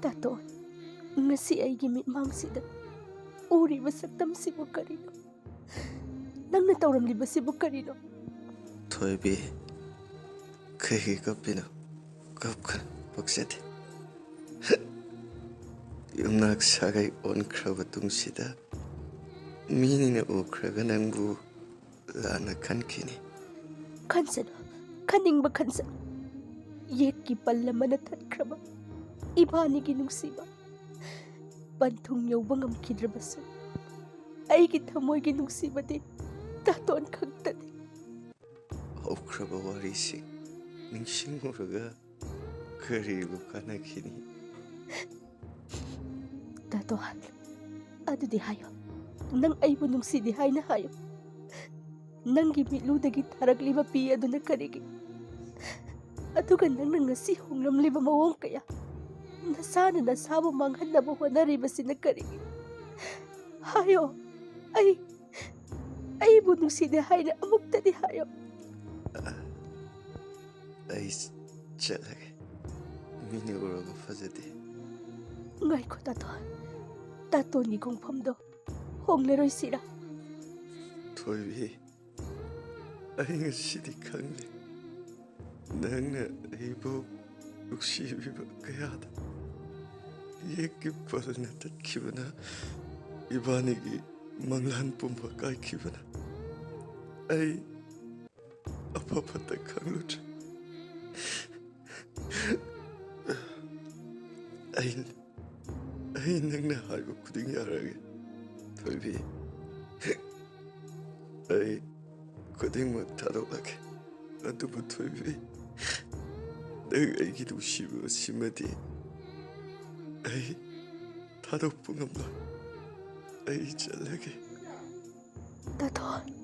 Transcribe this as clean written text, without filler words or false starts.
Taton, ngasi aigi mitmangsida uriba saktamsibu karino. Nangna tawramlibasibu karino. Thoibi, kaigi kapino, kapkan paksate. Yumnak sagai onkraba tungsida minina ukraga nangbu lana kankini. Kansano, kaningba kansano. Yekki pallamana tatkraba. Ibanigi nungsiba. Bantung yauba ngamkidrabasu. Aigi thamoigi nungsibadi taton khagtani. Ukraba warisi ningsinguraga karibu kanakini. Taton, adudi hayo. Nang aibu nungsidi haina hayo. Nangi miludagi taragliba pi aduna karigi. Aduga nang ngasi hunglamliba mawong kaya. Nasana nasabu manghanaba honaribasina karigi. Hayo, aibu nungsidi haina amuktadi hayo. Ay chalage mini uraga fazade. Ngay ko taton. Taton ni kong pamdo. Hongleroy sila. Thoibi, ay ngasidi kangle. Nangna aibu uksibiba kayada. Yekki palna tatkibana ibanigi manglan pumba kaikibana. Ay apapata kanglutra. Ay nangna haibu kuding yarage. Thoibi, ay kuding matadolake. Adubu Thoibi, nang aigi nusiba simadi. Ay tadok pungamla. Ay chalage. Taton.